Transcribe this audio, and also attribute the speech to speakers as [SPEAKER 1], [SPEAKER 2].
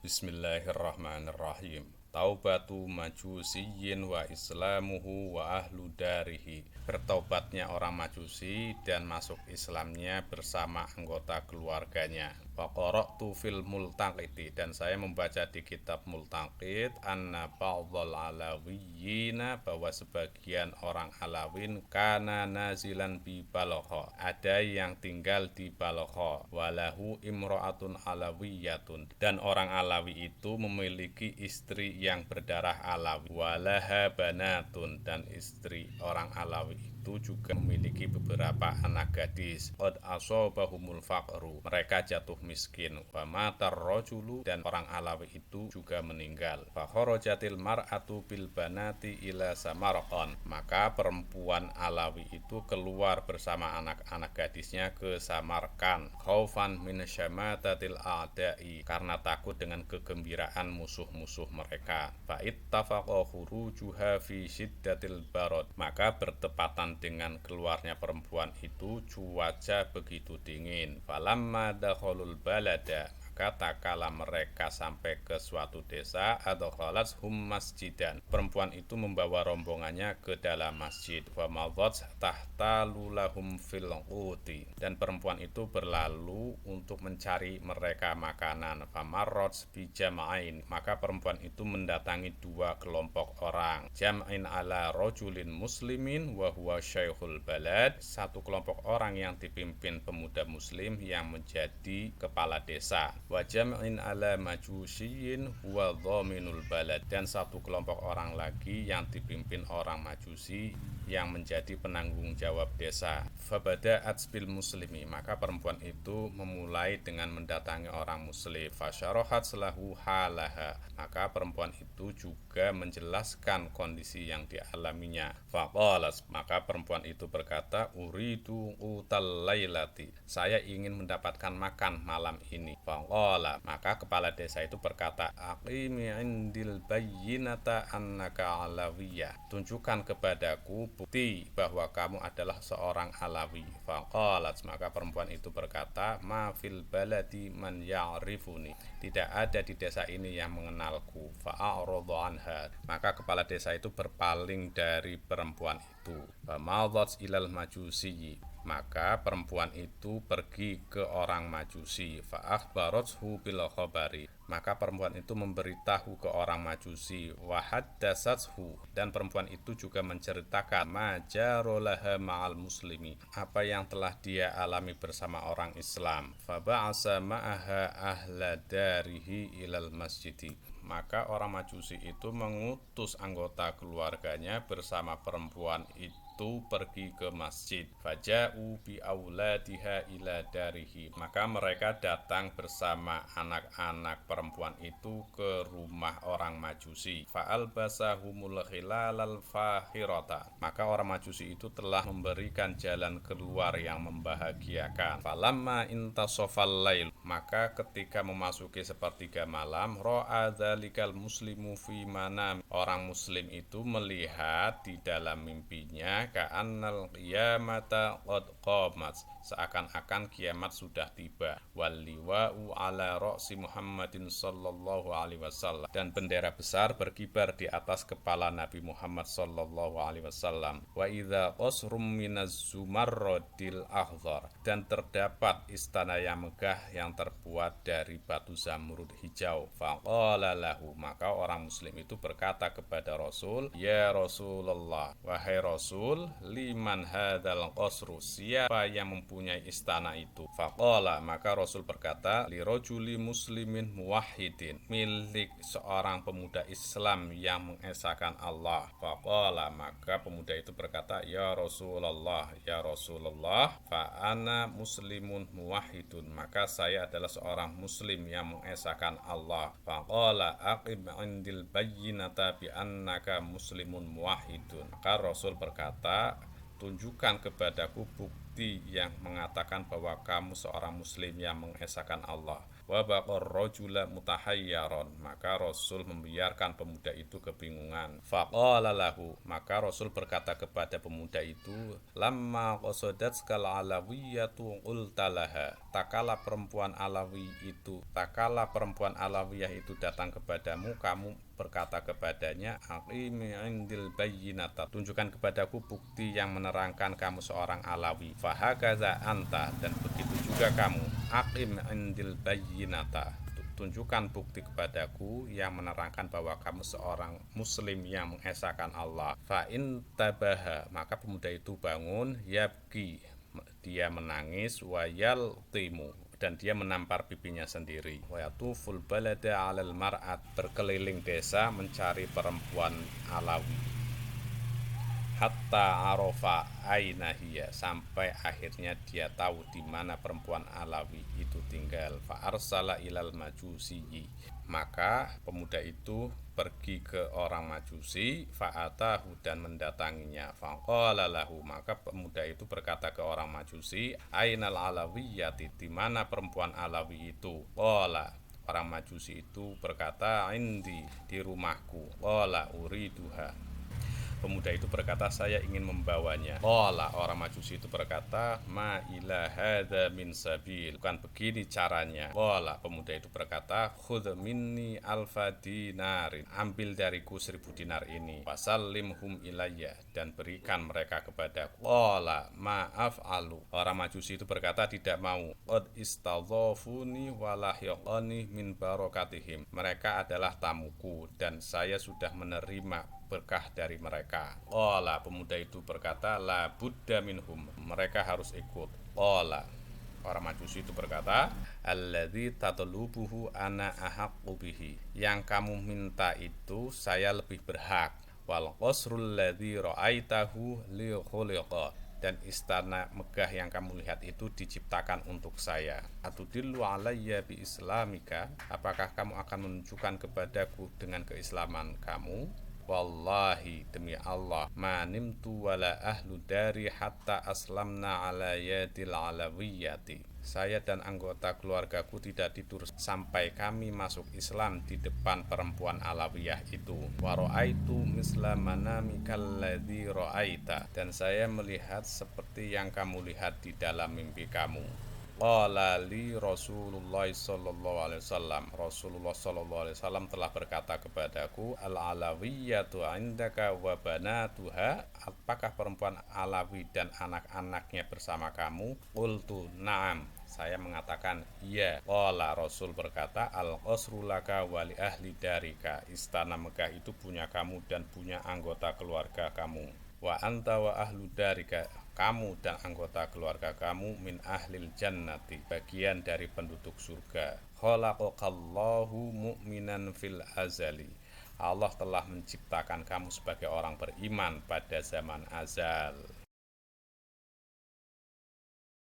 [SPEAKER 1] Bismillahirrahmanirrahim. Taubatu majusiyin wa islamuhu wa ahlu darihi. Bertaubatnya orang majusi dan masuk Islamnya bersama anggota keluarganya. Wa qara'tu fil multaqiti, dan saya membaca di kitab Multaqit anna ba'dhal alawiyina, bahwa sebagian orang Alawin kana nazilan bi Balagha, ada yang tinggal di Balagha, walahu imra'atun alawiyatun, dan orang Alawi itu memiliki istri yang berdarah Alawi, walaha banatun, dan istri orang Alawi itu juga memiliki beberapa anak gadis. Qad asobahumul faqru, mereka jatuh miskin. Wa matar rajulu, dan orang Alawi itu juga meninggal. Fa kharajatil mar'atu bil banati ila Samarqand, maka perempuan Alawi itu keluar bersama anak-anak gadisnya ke Samarkand. Khaufan min syamatatil a'da'i, karena takut dengan kegembiraan musuh-musuh mereka. Fa ittafaqa khurujuha fi syiddatil barad, maka bertepatan dengan keluarnya perempuan itu cuaca begitu dingin. Falamma dakhalul balada, maka kala mereka sampai ke suatu desa, adkhalat hum masjidan, perempuan itu membawa rombongannya ke dalam masjid. Wa madhat tahta lulahum fil quti, dan perempuan itu berlalu untuk mencari mereka makanan. Famarrat bi jam'ain, maka perempuan itu mendatangi dua kelompok orang. Jam'in ala rajulin muslimin wa huwa syaikhul balad, satu kelompok orang yang dipimpin pemuda muslim yang menjadi kepala desa. Wa jam'in ala majusiyin huwa dhaminul balad, dan satu kelompok orang lagi yang dipimpin orang majusi yang menjadi penanggung jawab desa. Fabada'at bil muslimi, maka perempuan itu memulai dengan mendatangi orang muslim. Fasyarahat lahu halaha, maka perempuan itu juga menjelaskan kondisi yang dialaminya. Faqalas, maka perempuan itu berkata, uridu utal lailati, saya ingin mendapatkan makan malam ini. Faqala, maka kepala desa itu berkata, aqimi indil bayyinata annaka alawiyah, tunjukkan kepadaku bukti bahwa kamu adalah seorang Alawi. Faqalat, maka perempuan itu berkata, ma fil baladi man ya'rifuni, tidak ada di desa ini yang mengenalku. Fa'aradu anha, maka kepala desa itu berpaling dari perempuan itu. Famadhat ilal majusi, maka perempuan itu pergi ke orang majusi. Fa'akhbarathu bil khabari, maka perempuan itu memberitahu ke orang majusi. Wa haddatsathu, dan perempuan itu juga menceritakan majarolaha ma'al muslimi, apa yang telah dia alami bersama orang Islam. Fa ba'asa ma'aha ahla darihi ilal masjidi, maka orang majusi itu mengutus anggota keluarganya bersama perempuan itu pergi ke masjid. Faja'u bi auladiha ila darihi, maka mereka datang bersama anak-anak perempuan itu ke rumah orang majusi. Fa'albasahumul khilalal fahirata, maka orang majusi itu telah memberikan jalan keluar yang membahagiakan. Falamma intasofal lail, maka ketika memasuki sepertiga malam, ro'a dzalikal muslimu fi manam, orang muslim itu melihat di dalam mimpinya ka'annal qiyamata qad qamat, seakan-akan kiamat sudah tiba. Walliwa'u ala ra'si Muhammadin sallallahu alaihi wasallam, dan bendera besar berkibar di atas kepala Nabi Muhammad sallallahu alaihi wasallam. Wa idza qasrum minaz zumarradil akhdhar, dan terdapat istana yang megah yang terbuat dari batu zamrud hijau. Faqala lahu, maka orang muslim itu berkata kepada Rasul, ya Rasulullah, wahai Rasul, liman hadzal qasru, siapa yang mempunyai istana itu? Faqala, maka Rasul berkata, li rajuli muslimin muwahhidin, milik seorang pemuda Islam yang mengesahkan Allah. Faqala, maka pemuda itu berkata, ya Rasulullah, ya Rasulullah, fa ana muslimun muwahhidun, maka saya adalah seorang muslim yang mengesahkan Allah. Faqala aqim indil bayyinata bi annaka muslimun muwahhidun, maka Rasul berkata, tunjukkan kepadaku bukti yang mengatakan bahwa kamu seorang muslim yang mengesahkan Allah. Wa baqar rajula mutahayyaron, maka Rasul membiarkan pemuda itu kebingungan. Faqala lahu, maka Rasul berkata kepada pemuda itu, lamma qasadatskal alawiyatu qultalaha, takala perempuan alawiyah itu datang kepadamu, kamu berkata kepadanya, aqimi indil bayyinata, tunjukkan kepadaku bukti yang menerangkan kamu seorang Alawi. Fahakaza anta, dan begitu juga kamu, aqim indil bayyinata, tunjukkan bukti kepadaku yang menerangkan bahwa kamu seorang muslim yang mengesahkan Allah. Fa in tabaha, maka pemuda itu bangun, yabki, dia menangis, wayal timu, dan dia menampar pipinya sendiri. Wa yatuful balada 'alal mar'at, berkeliling desa mencari perempuan Alawi. Hatta arofa ainahiyya, sampai akhirnya dia tahu di mana perempuan Alawi itu tinggal. Fa arsala ilal majusiyyi, maka pemuda itu pergi ke orang Majusi, fa'atahu, dan mendatanginya. Faqala lahu, maka pemuda itu berkata ke orang Majusi, ainal alawiyyati, di mana perempuan Alawi itu? Qala, orang Majusi itu berkata, indi, di rumahku. Qala uriduha, pemuda itu berkata, saya ingin membawanya. Qala, orang Majusi itu berkata, ma ila hadza min sabil, bukan begini caranya. Qala, pemuda itu berkata, khudh minni alfa dinarin, ambil dariku 1000 dinar ini. Fasallimhum ilayya, dan berikan mereka kepada. Qala ma af'alu, orang Majusi itu berkata, tidak mau. Qad istadhafuni wa lahyaqani min barakatihim, mereka adalah tamuku dan saya sudah menerima berkah dari mereka. Qala, pemuda itu berkata, la budda minhum, mereka harus ikut. Qala, orang Majusi itu berkata, alladzi tatlubuhu ana ahaqqu bihi, yang kamu minta itu saya lebih berhak. Wal qasrul ladzi ra'aitahu li khuliqa, dan istana megah yang kamu lihat itu diciptakan untuk saya. Atudillu alayya bi islamika, apakah kamu akan menunjukkan kepadaku dengan keislaman kamu? Wallahi, demi Allah, manimtu wala ahlu dari hatta aslamna ala yadil alawiyyati, saya dan anggota keluargaku tidak tidur sampai kami masuk Islam di depan perempuan Alawiyah itu. Wa ra'aitu misla manamikal ladzi ra'aita, dan saya melihat seperti yang kamu lihat di dalam mimpi kamu. Qala li Rasulullah sallallahu alaihi wasallam, Rasulullah sallallahu alaihi wasallam telah berkata kepadaku, al-alawiyyatu indaka wa banatuha, apakah perempuan Alawi dan anak-anaknya bersama kamu? Qultu na'am, saya mengatakan iya. Qala, Rasul berkata, al-qasru laka wa li ahli darika, istana megah itu punya kamu dan punya anggota keluarga kamu. Wa anta wa ahlu darika, kamu dan anggota keluarga kamu min ahlil jannati, bagian dari penduduk surga. Khalaqakallahu mu'minan fil azali, Allah telah menciptakan kamu sebagai orang beriman pada zaman azal.